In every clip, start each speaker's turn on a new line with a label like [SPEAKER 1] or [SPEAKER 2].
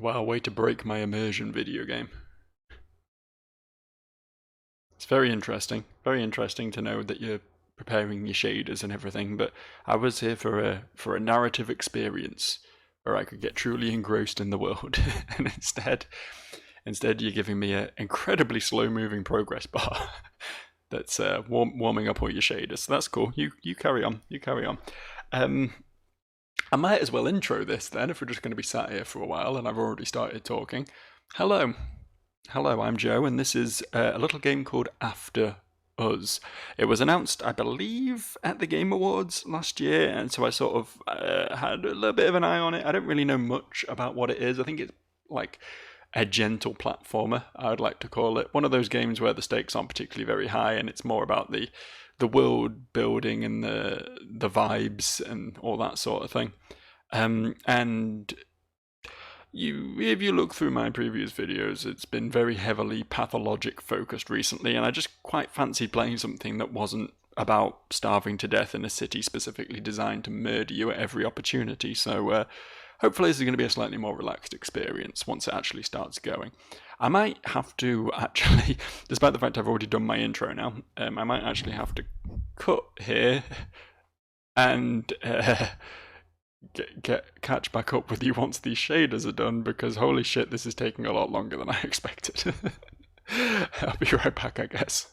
[SPEAKER 1] Wow, way to break my immersion, video game. It's very interesting. Very interesting to know that you're preparing your shaders and everything, but I was here for a narrative experience where I could get truly engrossed in the world. And instead you're giving me an incredibly slow moving progress bar that's warming up all your shaders. So that's cool. You carry on. You carry on. Um, I might as well intro this then if we're just going to be sat here for a while and I've already started talking. Hello. Hello, I'm Joe, and this is a little game called After Us. It was announced, I believe, at the Game Awards last year, and so I sort of had a little bit of an eye on it. I don't really know much about what it is. I think it's like a gentle platformer, I'd like to call it. One of those games where the stakes aren't particularly very high, and it's more about the world building and the vibes and all that sort of thing. And if you look through my previous videos, it's been very heavily pathologic focused recently, and I just quite fancied playing something that wasn't about starving to death in a city specifically designed to murder you at every opportunity. So hopefully this is going to be a slightly more relaxed experience once it actually starts going. I might have to actually, despite the fact I've already done my intro now, I might actually have to cut here and catch back up with you once these shaders are done, because holy shit, this is taking a lot longer than I expected. I'll be right back, I guess.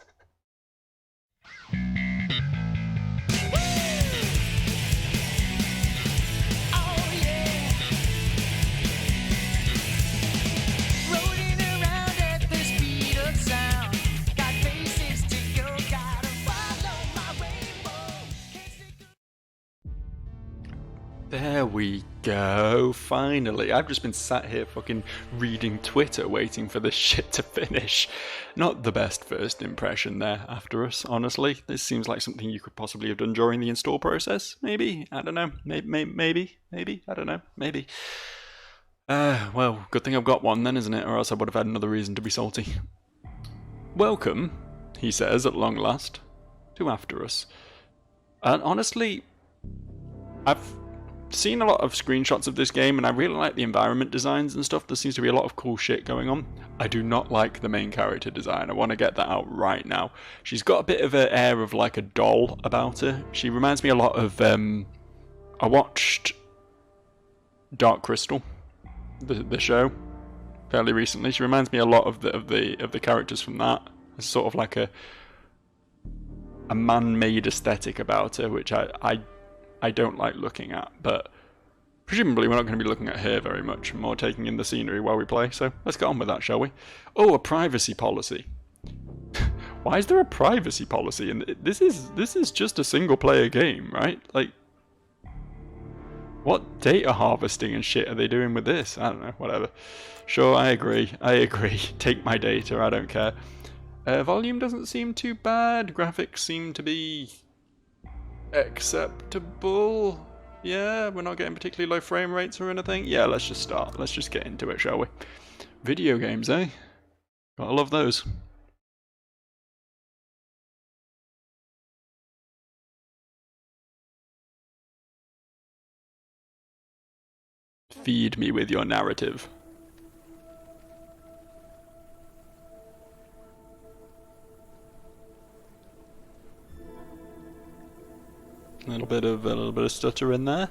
[SPEAKER 1] There we go, finally. I've just been sat here fucking reading Twitter waiting for this shit to finish. Not the best first impression there, After Us, honestly. This seems like something you could possibly have done during the install process. Maybe? I don't know. Maybe? I don't know. Maybe. Well, good thing I've got one then, isn't it? Or else I would have had another reason to be salty. Welcome, he says at long last, to After Us. And honestly, I've seen a lot of screenshots of this game and I really like the environment designs and stuff. There seems to be a lot of cool shit going on. I do not like the main character design. I want to get that out right now. She's got a bit of an air of like a doll about her. She reminds me a lot of I watched Dark Crystal, the show, fairly recently. She reminds me a lot of the characters from that. It's sort of like a man-made aesthetic about her, which I don't like looking at, but presumably we're not going to be looking at her very much, more taking in the scenery while we play, so let's get on with that, shall we? Oh, a privacy policy. Why is there a privacy policy? And this is just a single-player game, right? Like, what data harvesting and shit are they doing with this? I don't know, whatever. Sure, I agree. Take my data, I don't care. Volume doesn't seem too bad. Graphics seem to be acceptable. Yeah, we're not getting particularly low frame rates or anything. Yeah, let's just start. Let's just get into it, shall we? Video games, eh? Gotta love those. Feed me with your narrative. A little bit of stutter in there.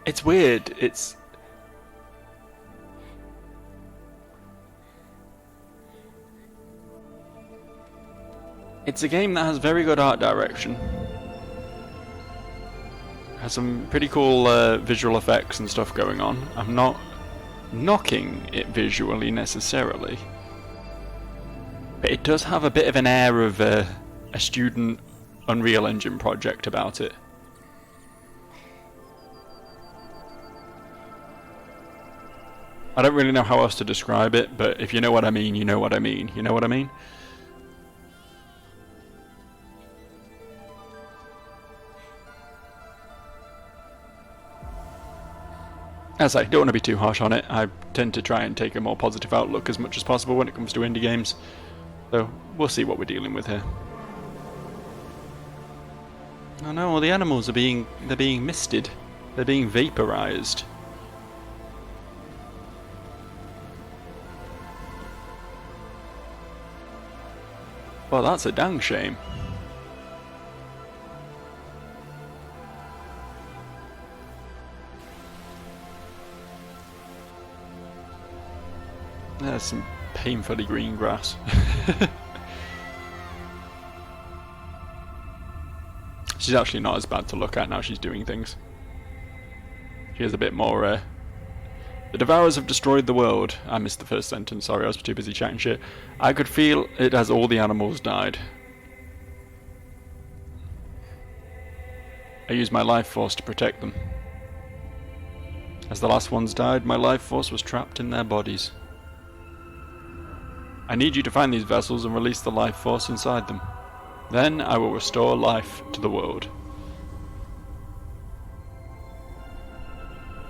[SPEAKER 1] It's weird. It's a game that has very good art direction. Has some pretty cool visual effects and stuff going on. I'm not knocking it visually necessarily, but it does have a bit of an air of a student Unreal Engine project about it. I don't really know how else to describe it, but if you know what I mean, you know what I mean. You know what I mean? As I don't want to be too harsh on it, I tend to try and take a more positive outlook as much as possible when it comes to indie games. So we'll see what we're dealing with here. Oh no, all the animals are they're being misted. They're being vaporized. Well, that's a dang shame. There's some painfully green grass. She's actually not as bad to look at now she's doing things. She has a bit more, The Devourers have destroyed the world. I missed the first sentence, sorry, I was too busy chatting shit. I could feel it as all the animals died. I used my life force to protect them. As the last ones died, my life force was trapped in their bodies. I need you to find these vessels and release the life force inside them. Then I will restore life to the world.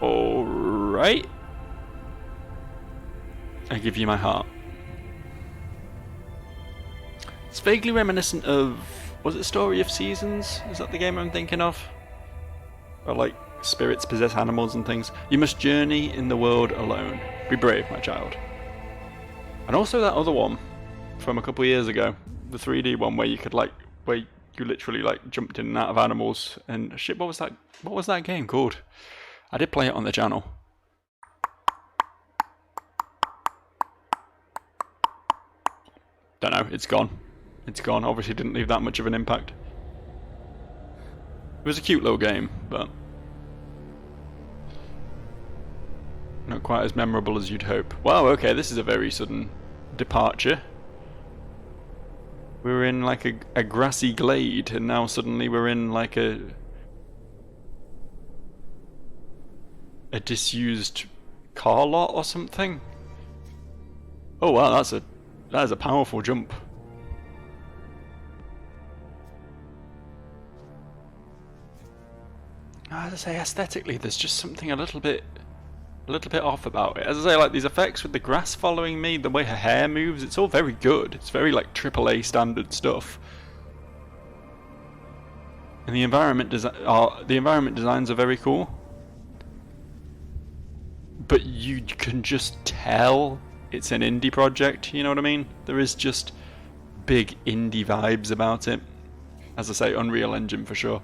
[SPEAKER 1] Alright. I give you my heart. It's vaguely reminiscent of... Was it Story of Seasons? Is that the game I'm thinking of? Or like, spirits possess animals and things. You must journey in the world alone. Be brave, my child. And also that other one from a couple of years ago, the 3D one where you could like, where you literally like jumped in and out of animals and shit. What was that game called? I did play it on the channel. Don't know. It's gone. It's gone. Obviously, didn't leave that much of an impact. It was a cute little game, but not quite as memorable as you'd hope. Wow, okay, this is a very sudden departure. We were in like a grassy glade, and now suddenly we're in like a disused car lot or something. Oh wow, that is a powerful jump. As I say, aesthetically, there's just something a little bit off about it. As I say, like these effects with the grass following me, the way her hair moves, it's all very good. It's very like AAA standard stuff. And the environment designs are very cool. But you can just tell it's an indie project, you know what I mean? There is just big indie vibes about it. As I say, Unreal Engine for sure.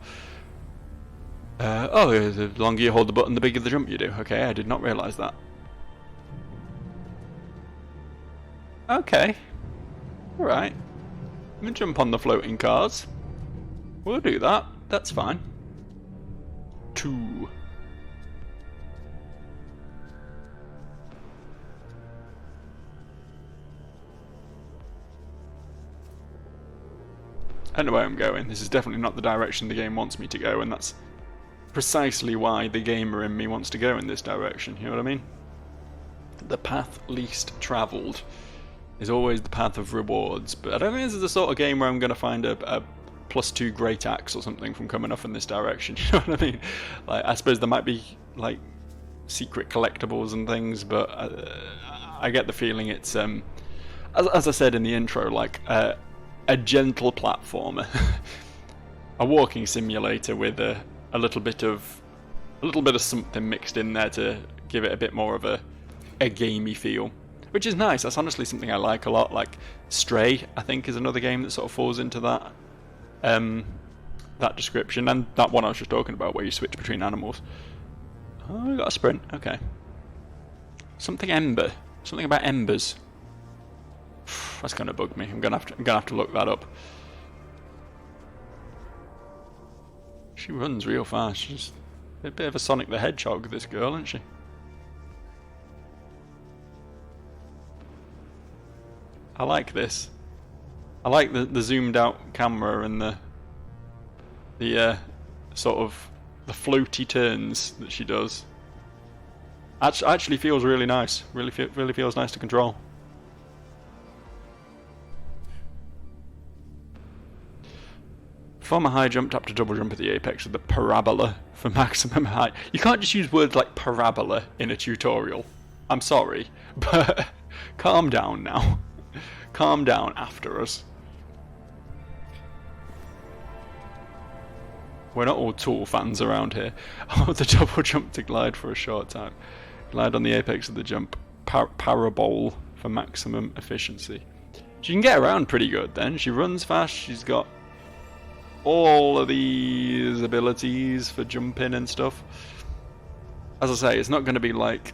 [SPEAKER 1] The longer you hold the button, the bigger the jump you do. Okay, I did not realise that. Okay. Alright. I'm gonna jump on the floating cars. We'll do that. That's fine. 2. I know where I'm going. This is definitely not the direction the game wants me to go, and that's precisely why the gamer in me wants to go in this direction, you know what I mean? The path least travelled is always the path of rewards, but I don't think this is the sort of game where I'm going to find a +2 great axe or something from coming off in this direction, you know what I mean? Like, I suppose there might be, like, secret collectibles and things, but I get the feeling it's, as I said in the intro, like, a gentle platformer. A walking simulator with a little bit of something mixed in there to give it a bit more of a gamey feel, which is nice. That's honestly something I like a lot. Like Stray, I think, is another game that sort of falls into that that description, and that one I was just talking about where you switch between animals. Oh, I got a sprint. Okay. Something about embers. That's gonna bug me. I'm gonna have to look that up. She runs real fast. She's a bit of a Sonic the Hedgehog, this girl, isn't she? I like this. I like the zoomed out camera and the sort of the floaty turns that she does. Actually feels really nice. Really feels nice to control. Perform a high jump, tap to double jump at the apex of the parabola for maximum height. You can't just use words like parabola in a tutorial. I'm sorry, but calm down now. Calm down after us. We're not all Tool fans around here. Oh, the double jump to glide for a short time. Glide on the apex of the jump. Parabole for maximum efficiency. She can get around pretty good then. She runs fast. She's got all of these abilities for jumping and stuff. As I say, it's not going to be like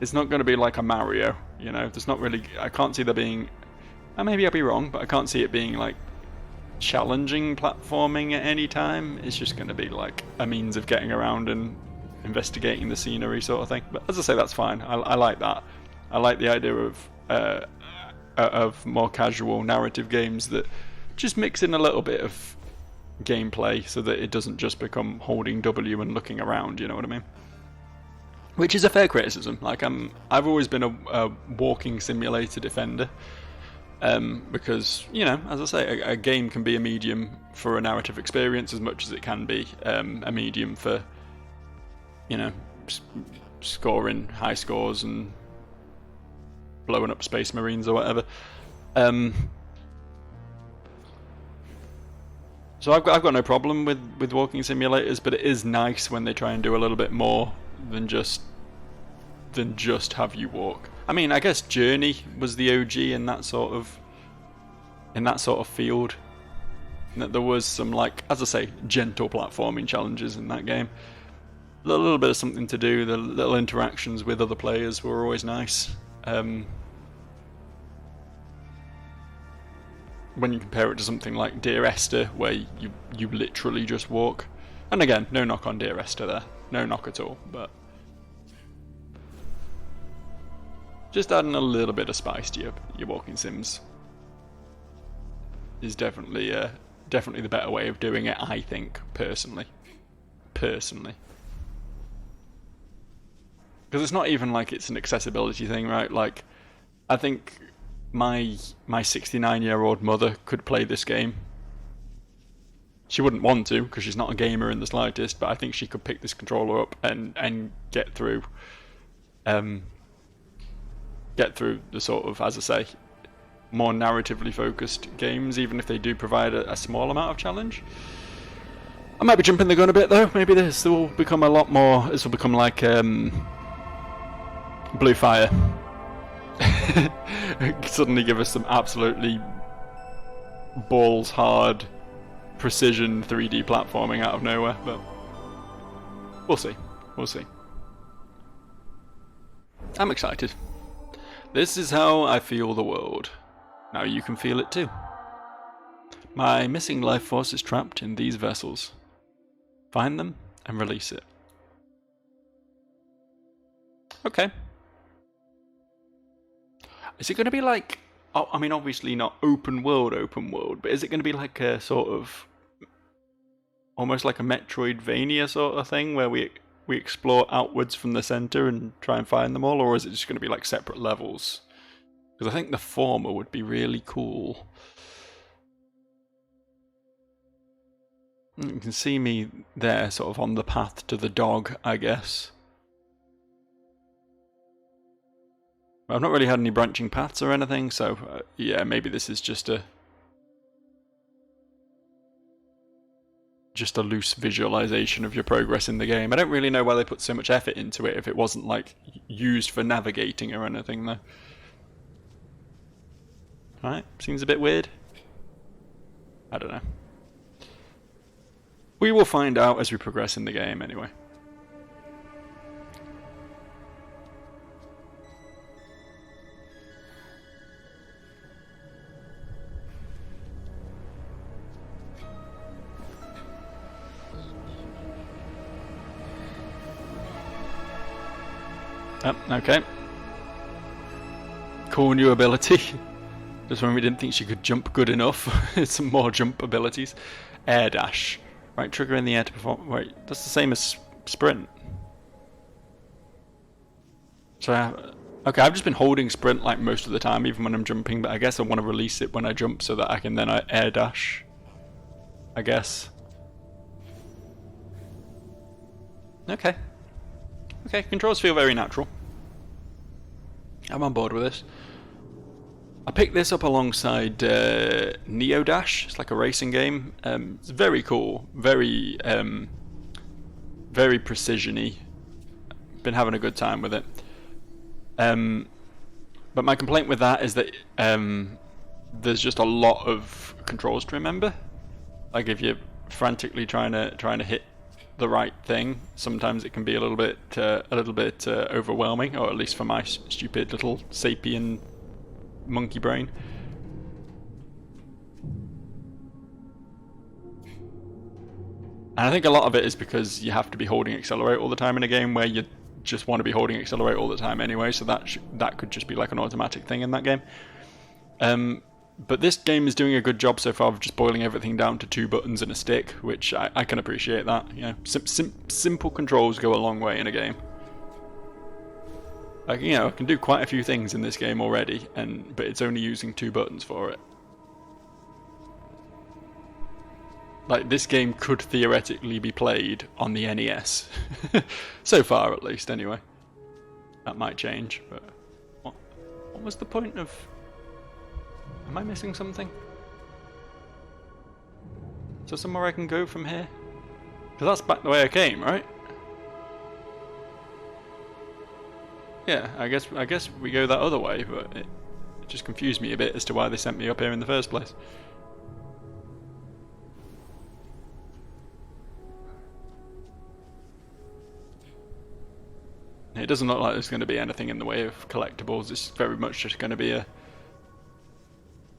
[SPEAKER 1] a Mario, you know. There's not really. I can't see there being. Maybe I'll be wrong, but I can't see it being like challenging platforming at any time. It's just going to be like a means of getting around and investigating the scenery sort of thing. But as I say, that's fine. I like that. I like the idea of more casual narrative games that just mix in a little bit of gameplay so that it doesn't just become holding W and looking around, you know what I mean? Which is a fair criticism. Like I've always been a walking simulator defender, because, you know, as I say, a game can be a medium for a narrative experience as much as it can be a medium for, you know, scoring high scores and blowing up Space Marines or whatever. So I've got no problem with walking simulators, but it is nice when they try and do a little bit more than just have you walk. I mean, I guess Journey was the OG in that sort of field. That there was some, like, as I say, gentle platforming challenges in that game. A little bit of something to do. The little interactions with other players were always nice. When you compare it to something like Dear Esther, where you literally just walk. And again, no knock on Dear Esther there. No knock at all, but just adding a little bit of spice to your walking sims is definitely the better way of doing it, I think, personally. Because it's not even like it's an accessibility thing, right? Like, I think my 69-year-old mother could play this game. She wouldn't want to, because she's not a gamer in the slightest, but I think she could pick this controller up and get through the sort of, as I say, more narratively focused games, even if they do provide a small amount of challenge. I might be jumping the gun a bit though. Maybe this will become a lot more. This will become like Blue Fire. Suddenly give us some absolutely balls hard precision 3D platforming out of nowhere, but we'll see. I'm excited. This is how I feel the world. Now you can feel it too. My missing life force is trapped in these vessels. Find them and release it. Okay. Is it going to be like, I mean, obviously not open world, but is it going to be like a sort of, almost like a Metroidvania sort of thing, where we explore outwards from the center and try and find them all, or is it just going to be like separate levels? Because I think the former would be really cool. You can see me there, sort of on the path to the dog, I guess. I've not really had any branching paths or anything, so yeah, maybe this is just a loose visualization of your progress in the game. I don't really know why they put so much effort into it if it wasn't like used for navigating or anything though. Right, seems a bit weird. I don't know. We will find out as we progress in the game anyway. Oh, okay. Cool new ability. Just when we didn't think she could jump good enough. Some more jump abilities. Air dash. Right, trigger in the air to perform. Wait, that's the same as sprint. So, okay, I've just been holding sprint like most of the time, even when I'm jumping, but I guess I want to release it when I jump so that I can then air dash. I guess. Okay. Okay, controls feel very natural. I'm on board with this. I picked this up alongside Neo Dash. It's like a racing game. It's very cool, very precision-y. Been having a good time with it. But my complaint with that is that there's just a lot of controls to remember. Like if you're frantically trying to hit the right thing, sometimes it can be a little bit overwhelming, or at least for my stupid little sapien monkey brain. And I think a lot of it is because you have to be holding accelerate all the time in a game where you just want to be holding accelerate all the time anyway, so that could just be like an automatic thing in that game. But this game is doing a good job so far of just boiling everything down to 2 buttons and a stick, which I can appreciate that. You know, simple controls go a long way in a game. Like, you know, I can do quite a few things in this game already, but it's only using 2 buttons for it. Like, this game could theoretically be played on the NES. So far, at least, anyway. That might change, but... What was the point of... Am I missing something? Is there somewhere I can go from here? Because that's back the way I came, right? Yeah, I guess we go that other way, but it just confused me a bit as to why they sent me up here in the first place. It doesn't look like there's going to be anything in the way of collectibles. It's very much just going to be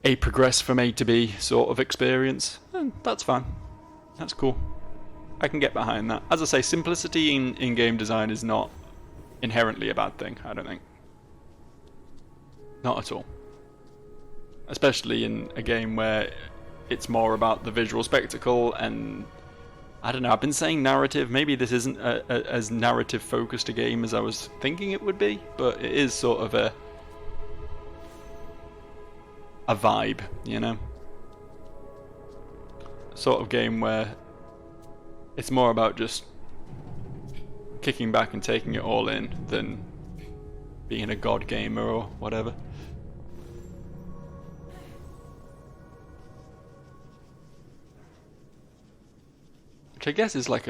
[SPEAKER 1] a progress from A to B sort of experience. And that's fine. That's cool. I can get behind that. As I say, simplicity in game design is not inherently a bad thing, I don't think. Not at all. Especially in a game where it's more about the visual spectacle and... I don't know, I've been saying narrative. Maybe this isn't as narrative focused a game as I was thinking it would be, but it is sort of a vibe, you know? Sort of game where it's more about just kicking back and taking it all in than being a god gamer or whatever. Which I guess is like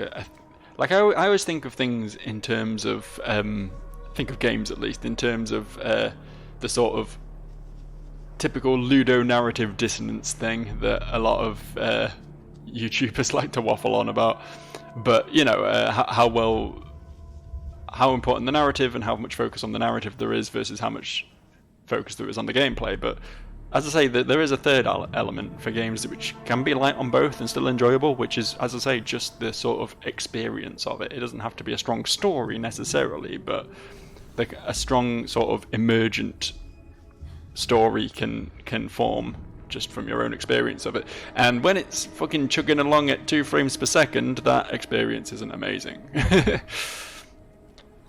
[SPEAKER 1] like I always think of things in terms of think of games at least in terms of the sort of typical ludo narrative dissonance thing that a lot of YouTubers like to waffle on about. But you know how important the narrative and how much focus on the narrative there is versus how much focus there is on the gameplay. But as I say, there is a third element for games which can be light on both and still enjoyable, which is, as I say, just the sort of experience of it. It doesn't have to be a strong story necessarily, but like a strong sort of emergent story can form just from your own experience of it. And when it's fucking chugging along at 2 frames per second, that experience isn't amazing.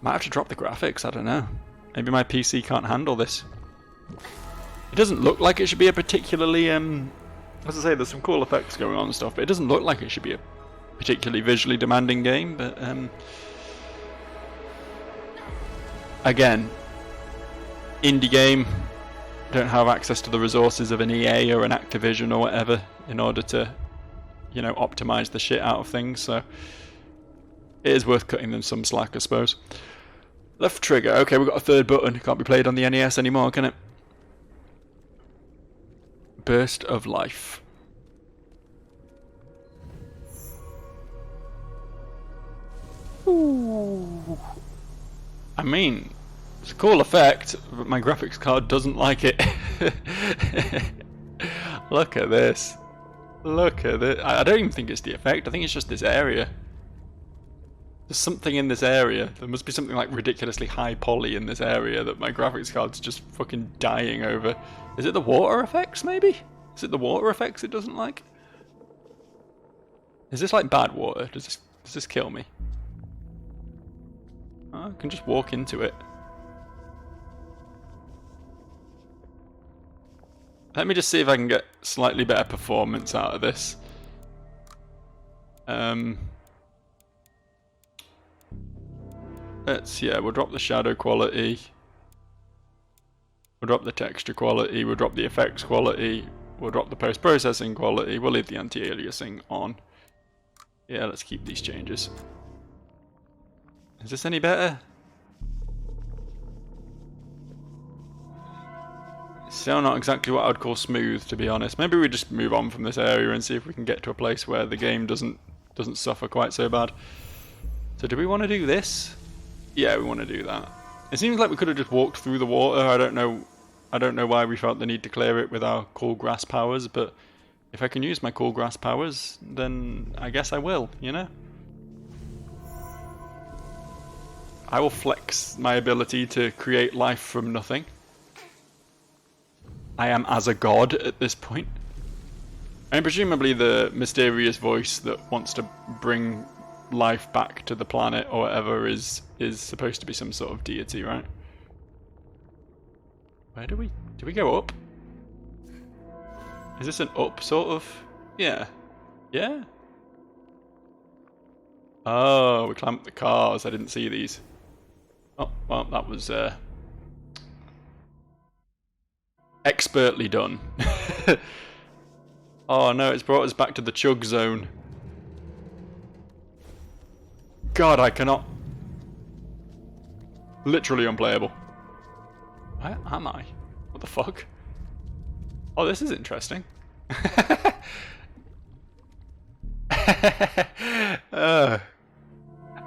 [SPEAKER 1] Might have to drop the graphics, I don't know. Maybe my PC can't handle this. It doesn't look like it should be a particularly, as I say, there's some cool effects going on and stuff, but it doesn't look like it should be a particularly visually demanding game, but, again, indie game, don't have access to the resources of an EA or an Activision or whatever in order to, you know, optimize the shit out of things, so it is worth cutting them some slack, I suppose. Left trigger, okay, we've got a third button, it can't be played on the NES anymore, can it? Burst of life. Ooh. I mean, it's a cool effect, but my graphics card doesn't like it. Look at this. Look at it. I don't even think it's the effect, I think it's just this area. There's something in this area. There must be something like ridiculously high poly in this area that my graphics card's just fucking dying over. Is it the water effects, maybe? Is it the water effects it doesn't like? Is this like bad water? Does this kill me? Oh, I can just walk into it. Let me just see if I can get slightly better performance out of this. We'll drop the shadow quality. We'll drop the texture quality, we'll drop the effects quality, we'll drop the post-processing quality, we'll leave the anti-aliasing on. Yeah, let's keep these changes. Is this any better? Still not exactly what I'd call smooth, to be honest. Maybe we just move on from this area and see if we can get to a place where the game doesn't suffer quite so bad. So do we want to do this? Yeah, we want to do that. It seems like we could have just walked through the water. I don't know why we felt the need to clear it with our cool grass powers, but if I can use my cool grass powers, then I guess I will, you know? I will flex my ability to create life from nothing. I am as a god at this point. And presumably the mysterious voice that wants to bring life back to the planet or whatever is supposed to be some sort of deity, right? Where do we go up? Is this an up sort of? Yeah. Yeah? Oh, we climbed the cars. I didn't see these. Oh, well, that was expertly done. Oh no, it's brought us back to the chug zone. God, I cannot. Literally unplayable. Where am I? What the fuck? Oh, this is interesting.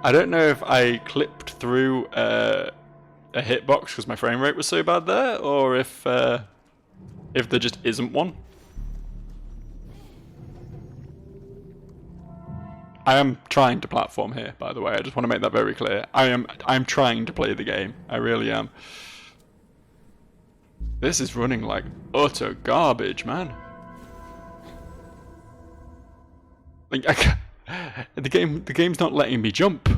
[SPEAKER 1] I don't know if I clipped through a hitbox because my frame rate was so bad there, or if there just isn't one. I am trying to platform here, by the way. I just want to make that very clear. I'm trying to play the game. I really am. This is running like utter garbage, man. Like the game's not letting me jump.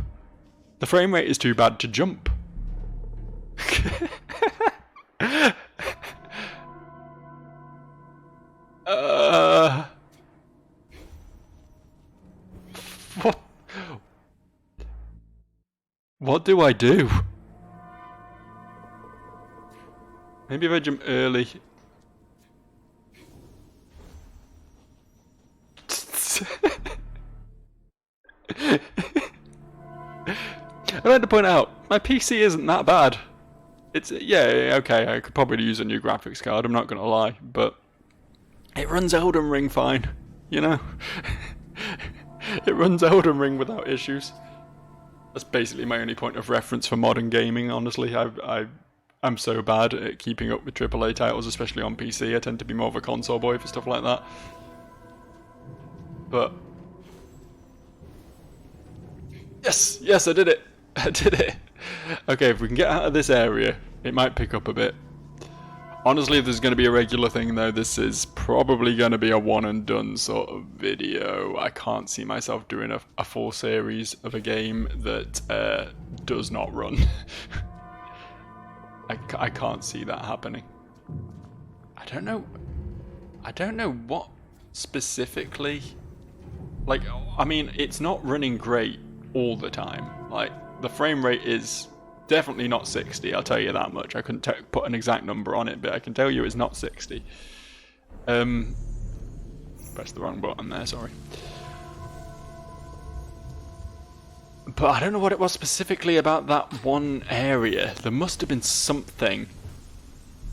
[SPEAKER 1] The frame rate is too bad to jump. What do I do? Maybe if I jump early. I'd like to point out, my PC isn't that bad. It's, yeah, okay, I could probably use a new graphics card, I'm not gonna lie, but it runs Elden Ring fine, you know? It runs Elden Ring without issues. That's basically my only point of reference for modern gaming, honestly. I'm so bad at keeping up with AAA titles, especially on PC. I tend to be more of a console boy for stuff like that. But yes, I did it. I did it. Okay, if we can get out of this area, it might pick up a bit. Honestly, if there's going to be a regular thing though, this is probably going to be a one and done sort of video. I can't see myself doing a full series of a game that does not run. I can't see that happening. I don't know what specifically. Like, I mean, it's not running great all the time. Like, the frame rate is definitely not 60, I'll tell you that much. I couldn't put an exact number on it, but I can tell you it's not 60. Pressed the wrong button there, sorry. But I don't know what it was specifically about that one area. There must have been something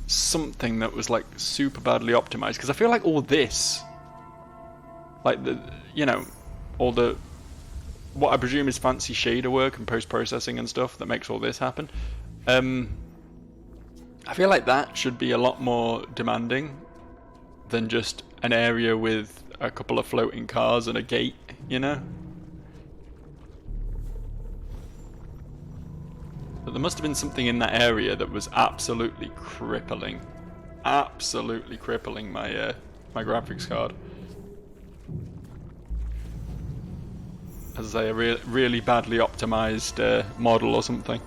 [SPEAKER 1] that was like super badly optimized, because I feel like all this, like all the what I presume is fancy shader work and post-processing and stuff that makes all this happen. I feel like that should be a lot more demanding than just an area with a couple of floating cars and a gate, you know? But there must have been something in that area that was absolutely crippling. Absolutely crippling my my graphics card. As I say, a really badly optimized model or something.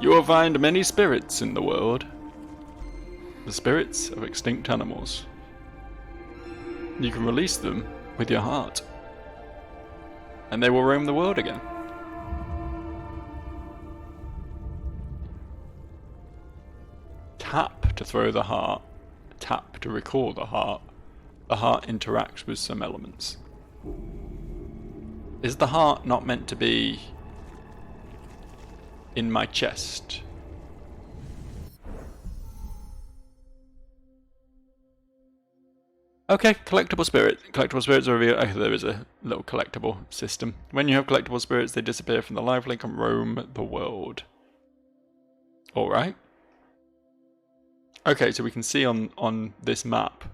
[SPEAKER 1] You will find many spirits in the world. The spirits of extinct animals. You can release them with your heart. And they will roam the world again. tap to throw the heart, tap to recall the heart interacts with some elements. Is the heart not meant to be in my chest? Okay, collectible spirit. Collectible spirits are revealed. Okay, there is a little collectible system. When you have collectible spirits, they disappear from the lifelink and roam the world. Alright. Okay, so we can see on this map,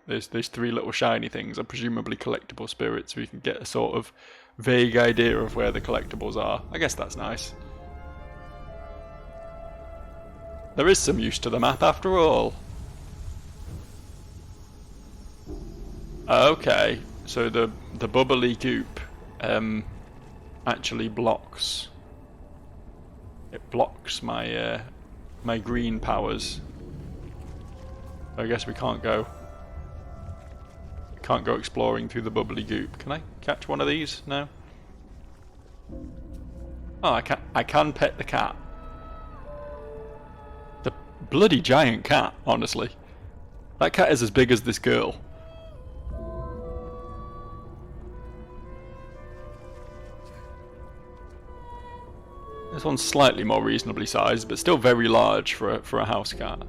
[SPEAKER 1] there's 3 little shiny things are presumably collectible spirits. We can get a sort of vague idea of where the collectibles are. I guess that's nice. There is some use to the map after all. Okay, so the bubbly goop actually blocks. It blocks my my green powers. I guess we can't go. Can't go exploring through the bubbly goop. Can I catch one of these? No. Oh, I can pet the cat. The bloody giant cat, honestly. That cat is as big as this girl. This one's slightly more reasonably sized, but still very large for a house cat.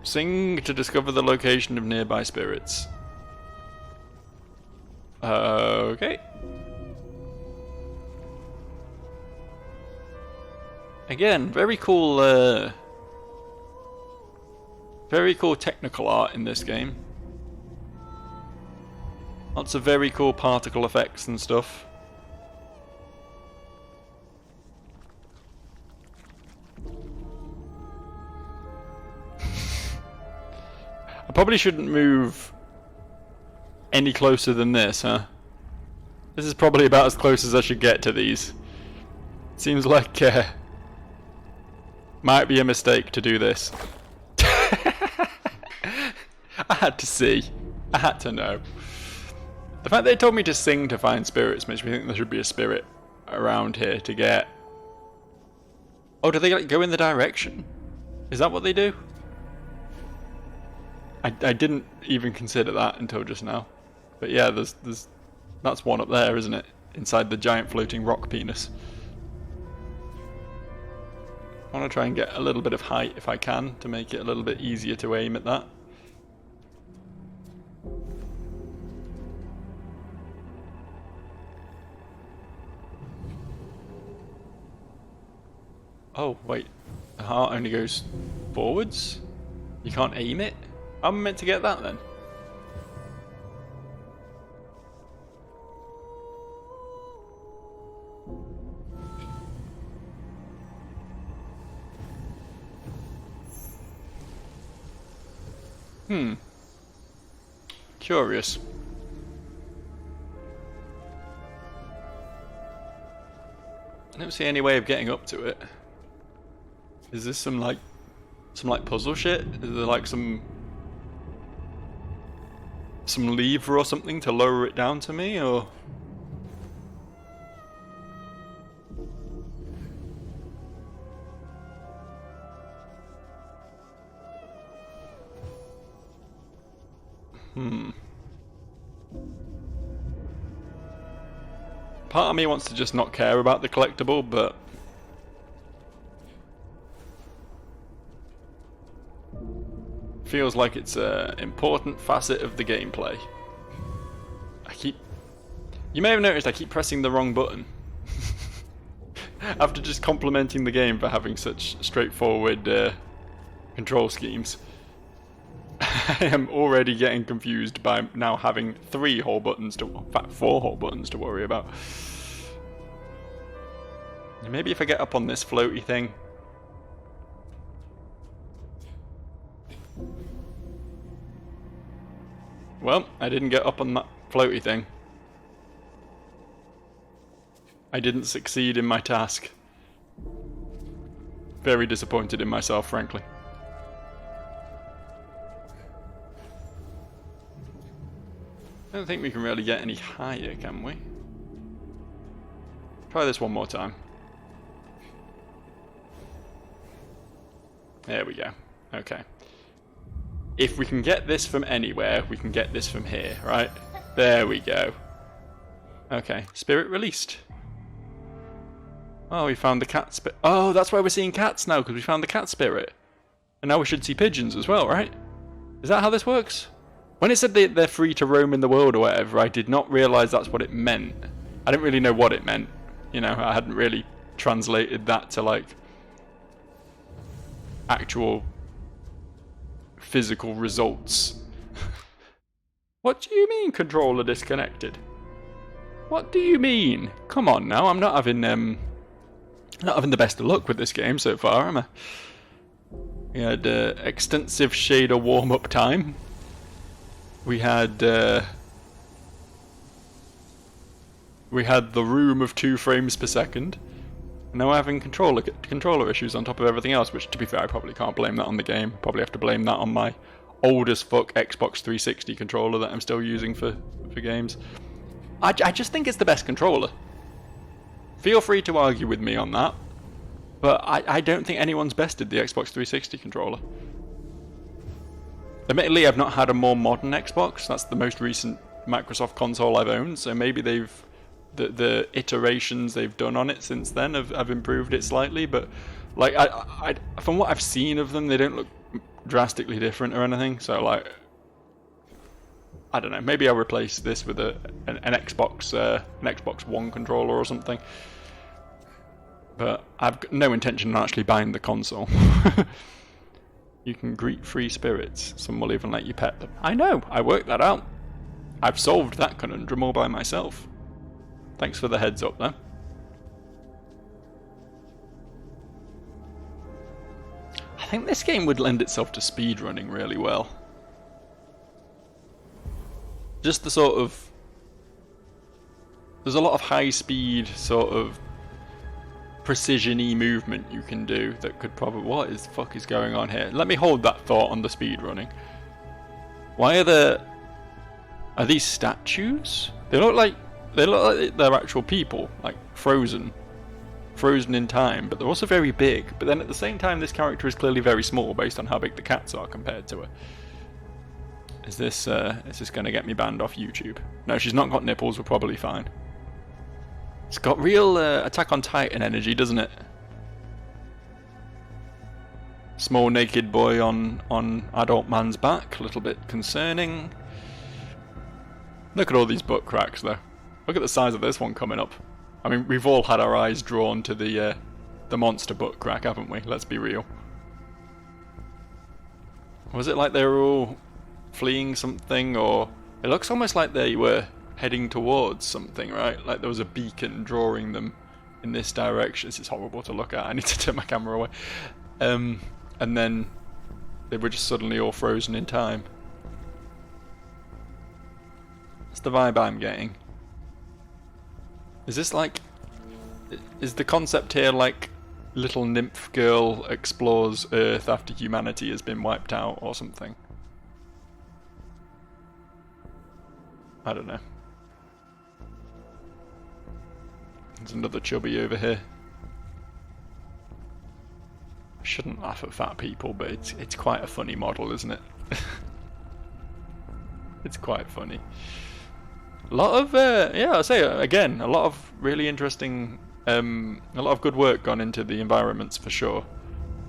[SPEAKER 1] Sing to discover the location of nearby spirits. Okay. Again, very cool technical art in this game. Lots of very cool particle effects and stuff. I probably shouldn't move any closer than this, huh? This is probably about as close as I should get to these. Seems like might be a mistake to do this. I had to see. I had to know. The fact they told me to sing to find spirits makes me think there should be a spirit around here to get. Oh, do they like go in the direction? Is that what they do? I didn't even consider that until just now. But yeah, there's that's one up there, isn't it? Inside the giant floating rock penis. I want to try and get a little bit of height if I can to make it a little bit easier to aim at that. Oh, wait. The heart only goes forwards? You can't aim it? How am I meant to get that then? Curious. I don't see any way of getting up to it. Is this some like puzzle shit? Is there like some lever or something to lower it down to me, or? Part of me wants to just not care about the collectible, but feels like it's an important facet of the gameplay. You may have noticed I keep pressing the wrong button. After just complimenting the game for having such straightforward control schemes. I am already getting confused by now having 3 whole buttons to, in fact 4 whole buttons to worry about. Maybe if I get up on this floaty thing. Well, I didn't get up on that floaty thing. I didn't succeed in my task. Very disappointed in myself, frankly. I don't think we can really get any higher, can we? Try this one more time. There we go. Okay. If we can get this from anywhere, we can get this from here, right? There we go. Okay, spirit released. Oh, we found the cat spirit. Oh, that's why we're seeing cats now, because we found the cat spirit. And now we should see pigeons as well, right? Is that how this works? When it said they're free to roam in the world or whatever, I did not realise that's what it meant. I didn't really know what it meant. You know, I hadn't really translated that to, like, actual physical results. What do you mean, controller disconnected? What do you mean? Come on now, I'm not having the best of luck with this game so far, am I? We had extensive shader warm-up time. We had the room of 2 frames per second. Now we're having controller issues on top of everything else, which, to be fair, I probably can't blame that on the game. Probably have to blame that on my old as fuck Xbox 360 controller that I'm still using for games. I just think it's the best controller. Feel free to argue with me on that, but I don't think anyone's bested the Xbox 360 controller. Admittedly, I've not had a more modern Xbox. That's the most recent Microsoft console I've owned, so maybe the iterations they've done on it since then have improved it slightly, but like I from what I've seen of them, they don't look drastically different or anything. So like, I don't know. Maybe I'll replace this with an Xbox One controller or something. But I've got no intention of actually buying the console. You can greet free spirits. Some will even let you pet them. I know. I worked that out. I've solved that conundrum all by myself. Thanks for the heads up, though. I think this game would lend itself to speedrunning really well. Just the sort of... There's a lot of high-speed, sort of precision-y movement you can do that could probably... What the fuck is going on here? Let me hold that thought on the speedrunning. Why are there... Are these statues? They look like they're actual people, like frozen in time, but they're also very big. But then at the same time, this character is clearly very small based on how big the cats are compared to her. Is this going to get me banned off YouTube? No, she's not got nipples. We're probably fine. It's got real Attack on Titan energy, doesn't it? Small naked boy on adult man's back. A little bit concerning. Look at all these butt cracks, though. Look at the size of this one coming up. I mean, we've all had our eyes drawn to the monster butt crack, haven't we? Let's be real. Was it like they were all fleeing something, or... It looks almost like they were heading towards something, right? Like there was a beacon drawing them in this direction. This is horrible to look at. I need to turn my camera away. And then they were just suddenly all frozen in time. That's the vibe I'm getting. Is this like... Is the concept here like little nymph girl explores Earth after humanity has been wiped out or something? I don't know. There's another chubby over here. I shouldn't laugh at fat people, but it's quite a funny model, isn't it? It's quite funny. A lot of, yeah, I'll say again, a lot of really interesting, a lot of good work gone into the environments for sure.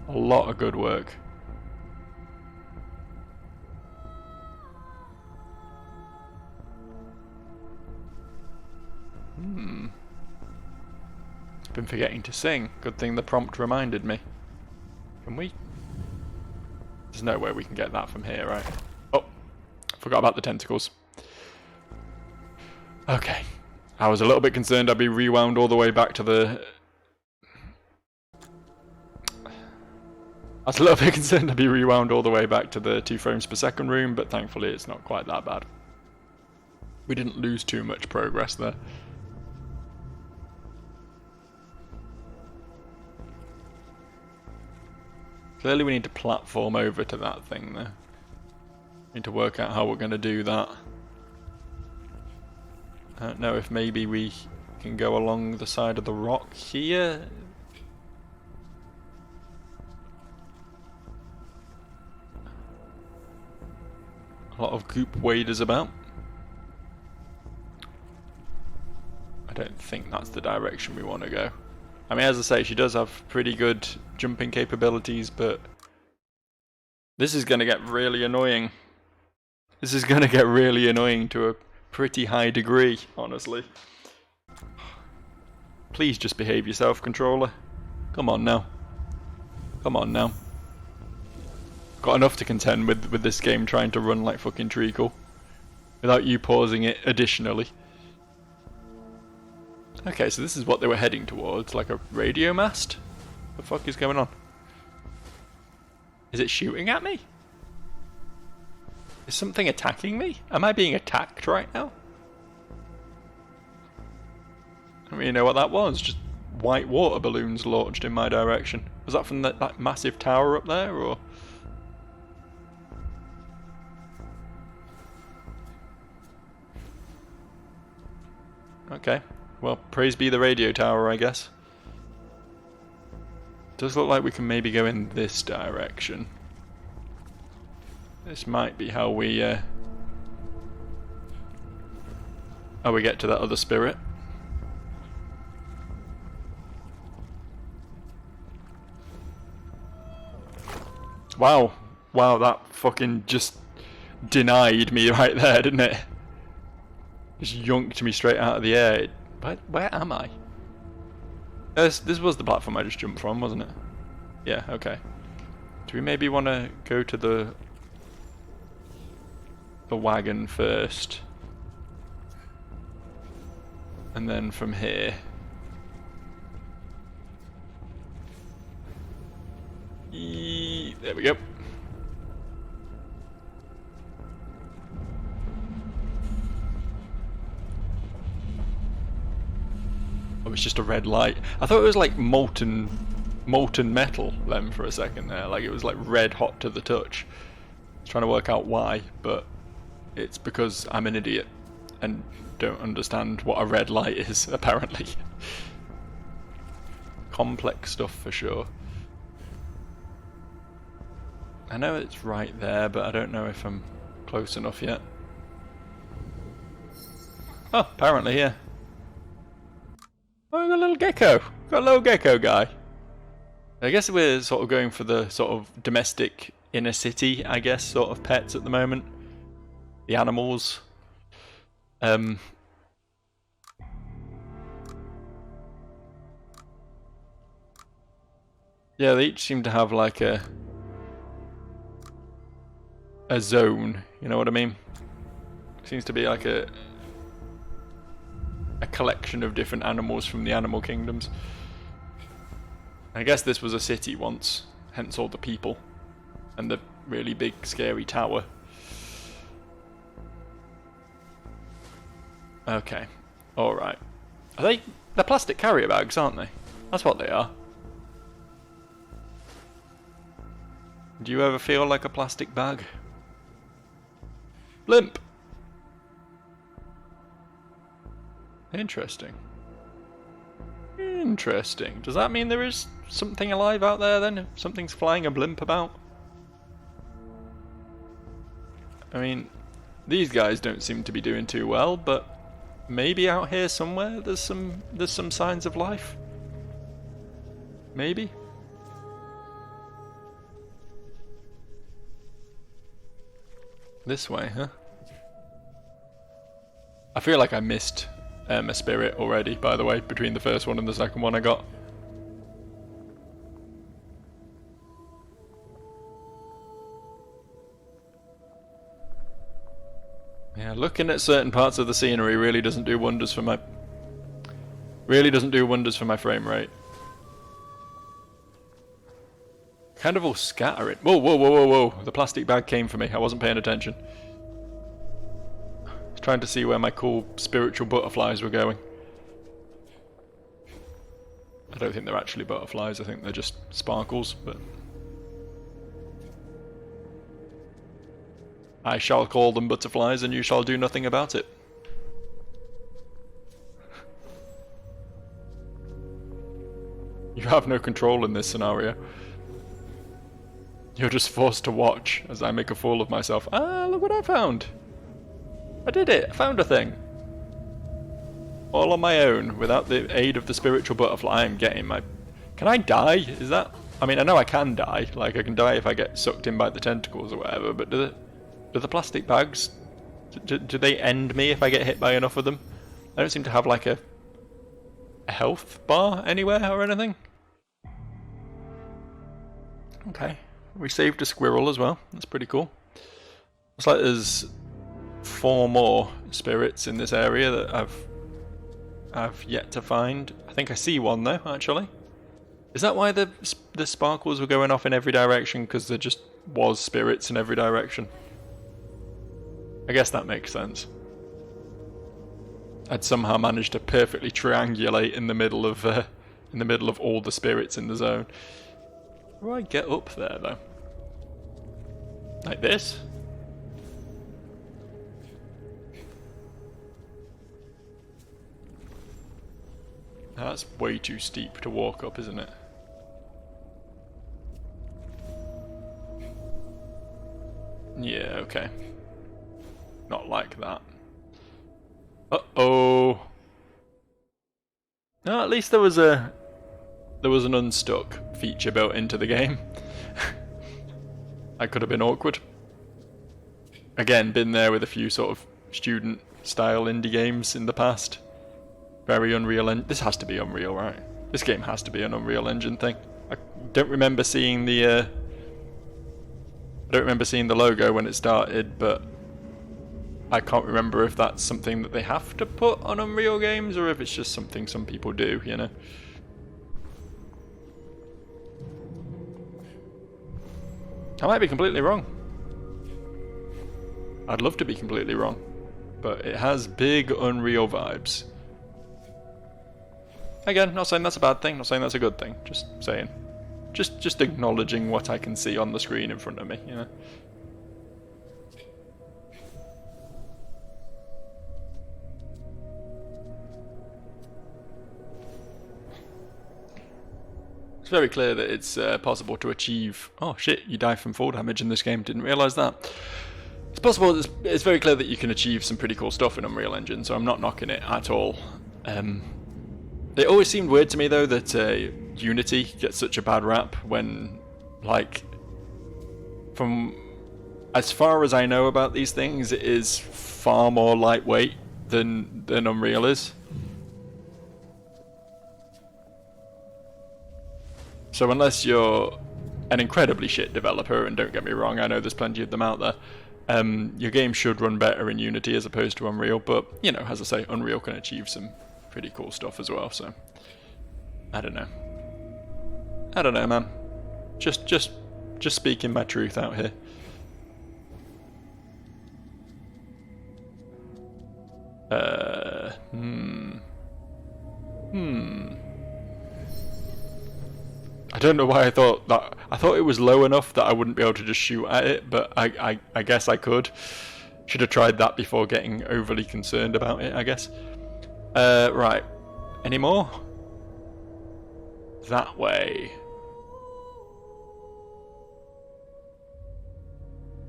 [SPEAKER 1] A lot of good work. Been forgetting to sing. Good thing the prompt reminded me. Can we? There's no way we can get that from here, right? Oh, forgot about the tentacles. Okay. I was a little bit concerned I'd be rewound all the way back to the... I was a little bit concerned I'd be rewound all the way back to the 2 frames per second room, but thankfully it's not quite that bad. We didn't lose too much progress there. Clearly we need to platform over to that thing there. Need to work out how we're going to do that. I don't know if maybe we can go along the side of the rock here. A lot of goop waders about. I don't think that's the direction we want to go. I mean, as I say, she does have pretty good jumping capabilities, but this is going to get really annoying. This is going to get really annoying to a pretty high degree, honestly. Please just behave yourself, controller. Come on now. Come on now. Got enough to contend with this game trying to run like fucking treacle. Without you pausing it additionally. Okay, so this is what they were heading towards, like a radio mast? What the fuck is going on? Is it shooting at me? Is something attacking me? Am I being attacked right now? I don't really know what that was, just white water balloons launched in my direction. Was that from that massive tower up there, or...? Okay, well, praise be the radio tower, I guess. Does look like we can maybe go in this direction. This might be how we get to that other spirit. Wow. Wow, that fucking just denied me right there, didn't it? Just yoinked me straight out of the air. Where am I? This was the platform I just jumped from, wasn't it? Yeah, okay. Do we maybe want to go to the wagon first? And then from here... There we go. Oh, it's just a red light. I thought it was like molten metal then for a second there. Like it was like red hot to the touch. I was trying to work out why, but it's because I'm an idiot and don't understand what a red light is, apparently. Complex stuff for sure. I know it's right there, but I don't know if I'm close enough yet. Oh, apparently, yeah. Oh, I got a little gecko. Got a little gecko guy. I guess we're sort of going for the sort of domestic inner city, I guess, sort of pets at the moment. The animals. Yeah, they each seem to have like a zone, you know what I mean? Seems to be like a collection of different animals from the animal kingdoms. I guess this was a city once, hence all the people and the really big scary tower. Okay, alright. They're plastic carrier bags, aren't they? That's what they are. Do you ever feel like a plastic bag? Blimp! Interesting. Interesting. Does that mean there is something alive out there then? Something's flying a blimp about? I mean, these guys don't seem to be doing too well, but maybe out here somewhere there's some signs of life? Maybe? This way, huh? I feel like I missed a spirit already, by the way, between the first one and the second one I got. Yeah, looking at certain parts of the scenery really doesn't do wonders for my frame rate. Kind of all scattering. Whoa, whoa, whoa, whoa, whoa. The plastic bag came for me. I wasn't paying attention. I was trying to see where my cool spiritual butterflies were going. I don't think they're actually butterflies. I think they're just sparkles, but... I shall call them butterflies and you shall do nothing about it. You have no control in this scenario. You're just forced to watch as I make a fool of myself. Ah, look what I found! I did it! I found a thing! All on my own, without the aid of the spiritual butterfly. I'm getting my... Can I die? Is that... I mean, I know I can die. Like, I can die if I get sucked in by the tentacles or whatever, but do the plastic bags... Do they end me if I get hit by enough of them? I don't seem to have, like, a health bar anywhere or anything. Okay. We saved a squirrel as well. That's pretty cool. Looks like there's 4 more spirits in this area that I've yet to find. I think I see one though, actually. Is that why the sparkles were going off in every direction? Because there just was spirits in every direction. I guess that makes sense. I'd somehow managed to perfectly triangulate in the middle of all the spirits in the zone. How do I get up there though? Like this? That's way too steep to walk up, isn't it? Yeah, okay. Not like that. Uh-oh. No, at least there was an unstuck feature built into the game. That could have been awkward. Again, been there with a few sort of student style indie games in the past. Very Unreal Engine. This has to be Unreal, right? This game has to be an Unreal Engine thing. I don't remember seeing the logo when it started, but I can't remember if that's something that they have to put on Unreal games or if it's just something some people do, you know. I might be completely wrong. I'd love to be completely wrong, but it has big Unreal vibes. Again, not saying that's a bad thing, not saying that's a good thing, just saying. Just acknowledging what I can see on the screen in front of me, you know. It's very clear that it's possible to achieve... Oh shit, you die from fall damage in this game, didn't realise that. It's possible, it's very clear that you can achieve some pretty cool stuff in Unreal Engine, so I'm not knocking it at all. It always seemed weird to me though that Unity gets such a bad rap when, like, from as far as I know about these things, it is far more lightweight than Unreal is. So unless you're an incredibly shit developer, and don't get me wrong, I know there's plenty of them out there, your game should run better in Unity as opposed to Unreal, but, you know, as I say, Unreal can achieve some pretty cool stuff as well, so... I don't know. I don't know, man. Just speaking my truth out here. I don't know why I thought that. I thought it was low enough that I wouldn't be able to just shoot at it, but I guess I could. Should have tried that before getting overly concerned about it, I guess. Right. Any more? That way.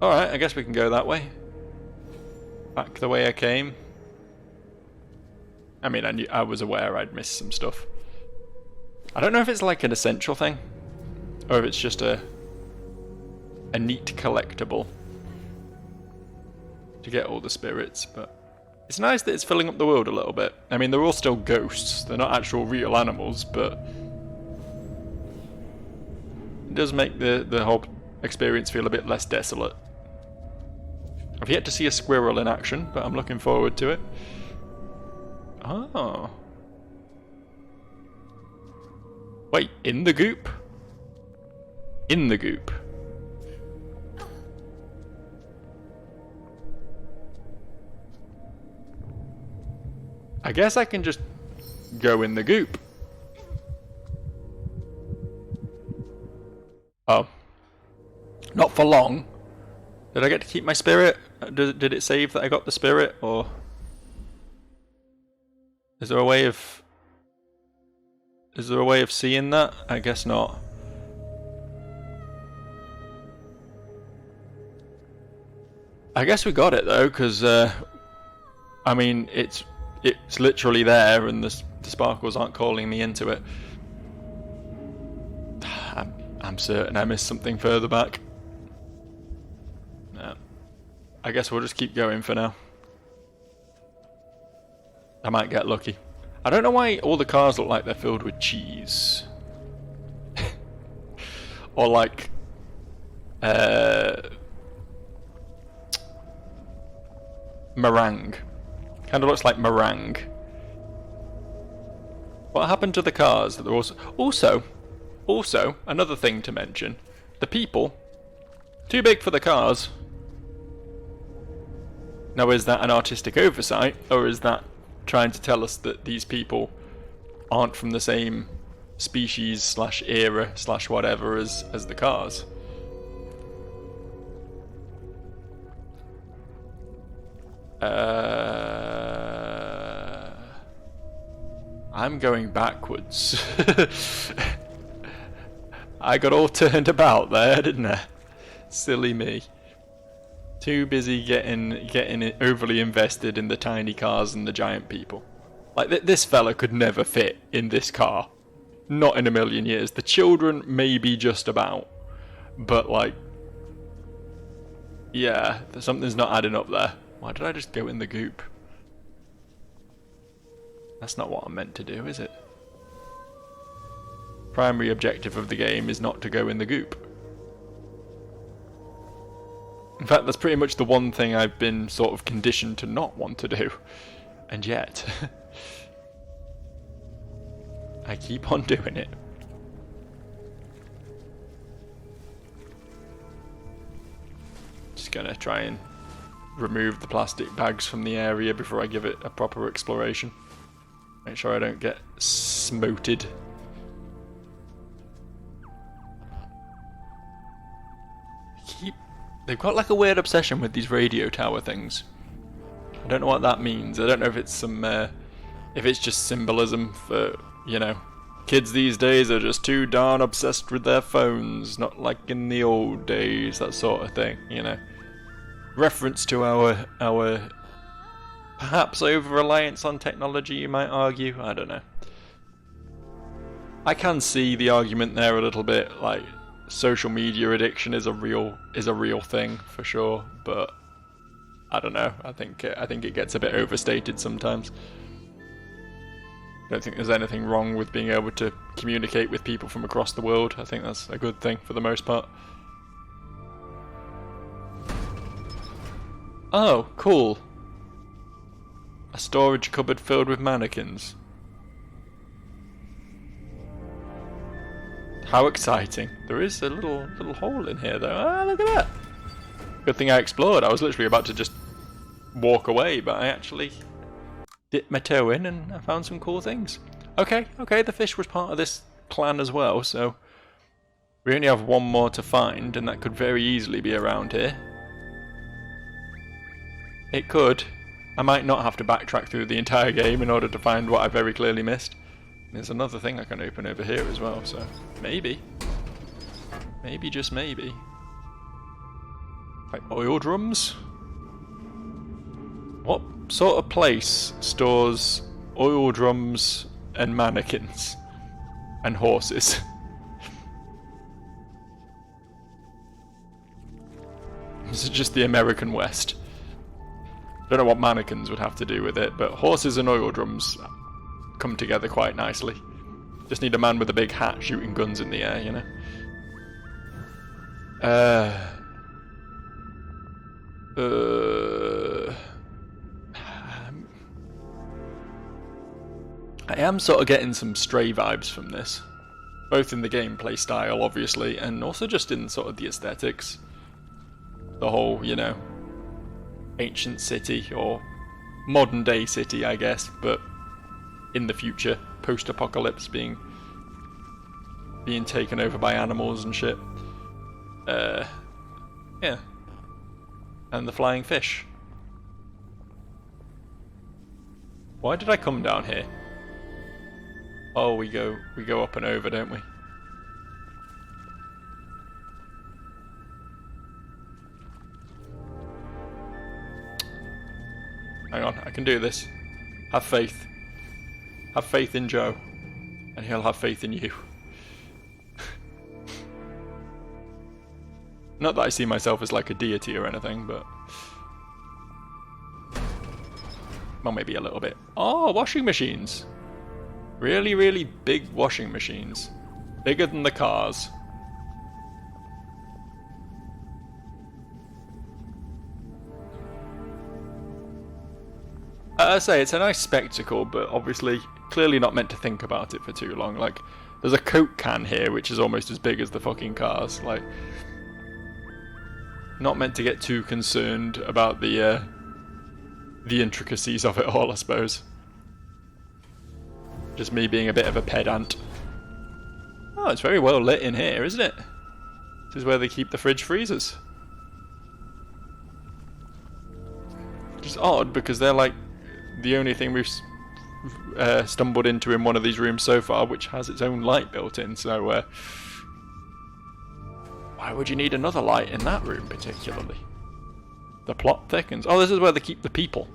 [SPEAKER 1] Alright, I guess we can go that way. Back the way I came. I mean, I was aware I'd missed some stuff. I don't know if it's like an essential thing, or if it's just a neat collectible to get all the spirits, but it's nice that it's filling up the world a little bit. I mean, they're all still ghosts, they're not actual real animals, but it does make the whole experience feel a bit less desolate. I've yet to see a squirrel in action, but I'm looking forward to it. Oh. Wait, in the goop? In the goop. I guess I can just go in the goop. Oh. Not for long. Did I get to keep my spirit? Did it save that I got the spirit, or... Is there a way of seeing that? I guess not. I guess we got it though, because I mean, it's literally there, and the sparkles aren't calling me into it. I'm certain I missed something further back. No. I guess we'll just keep going for now. I might get lucky. I don't know why all the cars look like they're filled with cheese. Or like meringue. Kind of looks like meringue. What happened to the cars that they're also another thing to mention, the people, too big for the cars. Now, is that an artistic oversight, or is that trying to tell us that these people aren't from the same species / era / whatever as the cars? I'm going backwards. I got all turned about there, didn't I? Silly me. Too busy getting overly invested in the tiny cars and the giant people. Like, this fella could never fit in this car. Not in a million years. The children, maybe just about. But, like, yeah, something's not adding up there. Why did I just go in the goop? That's not what I'm meant to do, is it? Primary objective of the game is not to go in the goop. In fact, that's pretty much the one thing I've been sort of conditioned to not want to do. And yet, I keep on doing it. Just gonna try and remove the plastic bags from the area before I give it a proper exploration. Make sure I don't get smoted. They've got like a weird obsession with these radio tower things. I don't know what that means. I don't know if it's if it's just symbolism for, you know, kids these days are just too darn obsessed with their phones, not like in the old days, that sort of thing, you know. Reference to our perhaps over-reliance on technology, you might argue. I don't know. I can see the argument there a little bit, like social media addiction is a real thing for sure, but I don't know. I think it gets a bit overstated sometimes. I don't think there's anything wrong with being able to communicate with people from across the world. I think that's a good thing for the most part. Oh, cool. A storage cupboard filled with mannequins. How exciting. There is a little hole in here though. Ah, look at that. Good thing I explored. I was literally about to just walk away, but I actually dipped my toe in and I found some cool things. Okay, the fish was part of this plan as well, so we only have one more to find, and that could very easily be around here. It could. I might not have to backtrack through the entire game in order to find what I very clearly missed. There's another thing I can open over here as well, so maybe. Maybe, just maybe. Like oil drums? What sort of place stores oil drums and mannequins? And horses? Is it just the American West? Don't know what mannequins would have to do with it, but horses and oil drums come together quite nicely. Just need a man with a big hat shooting guns in the air, you know? I am sort of getting some Stray vibes from this. Both in the gameplay style, obviously, and also just in sort of the aesthetics. The whole, you know, ancient city, or modern day city, I guess, but in the future, post-apocalypse, being taken over by animals and shit. Yeah. And the flying fish. Why did I come down here? Oh, we go up and over, don't we? Hang on, I can do this. Have faith. Have faith in Joe. And he'll have faith in you. Not that I see myself as like a deity or anything, but... well, maybe a little bit. Oh, washing machines! Really, really big washing machines. Bigger than the cars. I say, it's a nice spectacle, but obviously, clearly not meant to think about it for too long. Like, there's a Coke can here, which is almost as big as the fucking cars. Like, not meant to get too concerned about the intricacies of it all, I suppose. Just me being a bit of a pedant. Oh, it's very well lit in here, isn't it? This is where they keep the fridge freezers. Just odd, because they're like the only thing we've stumbled into in one of these rooms so far, which has its own light built in, so why would you need another light in that room particularly? The plot thickens. Oh, this is where they keep the people.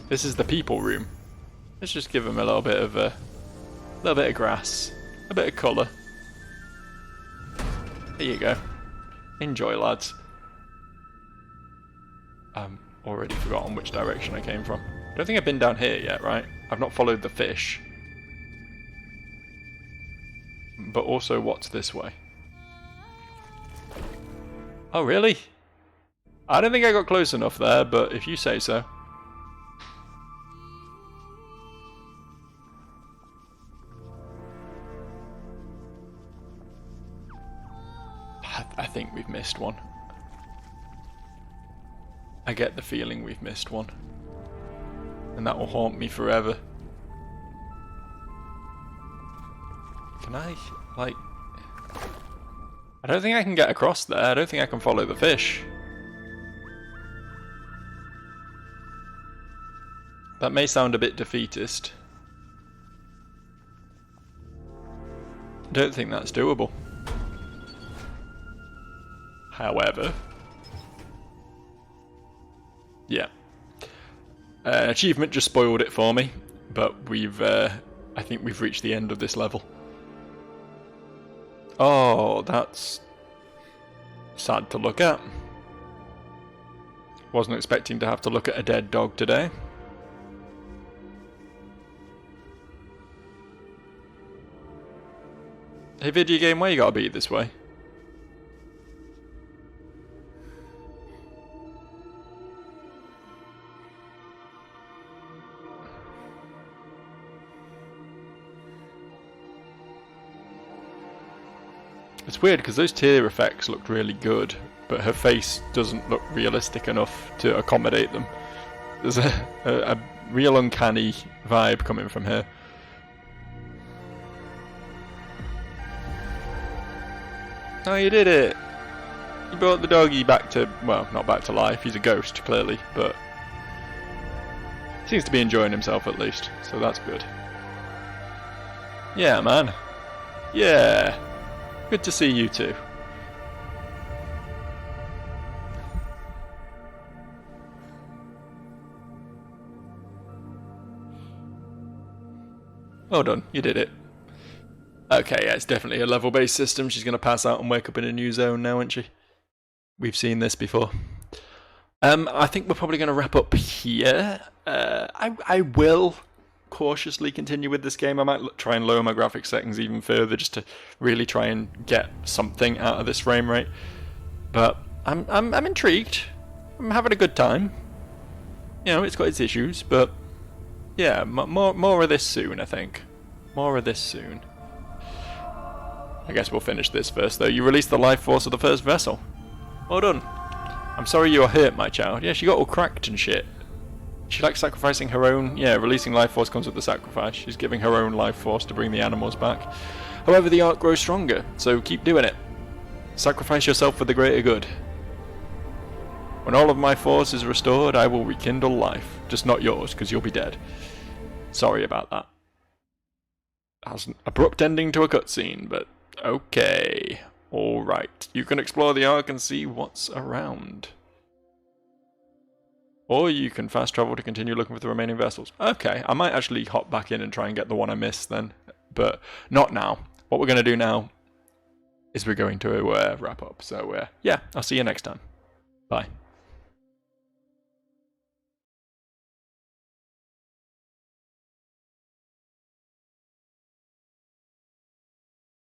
[SPEAKER 1] This is the people room. Let's just give them a little bit of grass, a bit of colour. There you go. Enjoy, lads. Already forgotten which direction I came from. Don't think I've been down here yet, right? I've not followed the fish. But also, what's this way? Oh, really? I don't think I got close enough there, but if you say so. I think we've missed one. I get the feeling we've missed one. And that will haunt me forever. Can I, like... I don't think I can get across there. I don't think I can follow the fish. That may sound a bit defeatist. I don't think that's doable. However... yeah. Achievement just spoiled it for me, but I think we've reached the end of this level. Oh, that's sad to look at. Wasn't expecting to have to look at a dead dog today. Hey, video game, why you gotta be this way? It's weird because those tear effects looked really good, but her face doesn't look realistic enough to accommodate them. There's a real uncanny vibe coming from her. Oh, you did it! You brought the doggy back to, well, not back to life, he's a ghost, clearly, but seems to be enjoying himself at least, so that's good. Yeah, man. Yeah. Good to see you too. Well done, you did it. Okay, yeah, it's definitely a level-based system. She's going to pass out and wake up in a new zone now, isn't she? We've seen this before. I think we're probably going to wrap up here. I will cautiously continue with this game. I might try and lower my graphics settings even further just to really try and get something out of this frame rate. But I'm intrigued. I'm having a good time. You know, it's got its issues, but yeah, more of this soon, I think. More of this soon. I guess we'll finish this first, though. You released the life force of the first vessel. Well done. I'm sorry you were hurt, my child. Yeah, she got all cracked and shit. She likes sacrificing her own... yeah, releasing life force comes with the sacrifice. She's giving her own life force to bring the animals back. However, the art grows stronger, so keep doing it. Sacrifice yourself for the greater good. When all of my force is restored, I will rekindle life. Just not yours, because you'll be dead. Sorry about that. That was an abrupt ending to a cutscene, but... okay. Alright. You can explore the Ark and see what's around. Or you can fast travel to continue looking for the remaining vessels. Okay, I might actually hop back in and try and get the one I missed then. But not now. What we're going to do now is we're going to wrap up. So, yeah, I'll see you next time. Bye.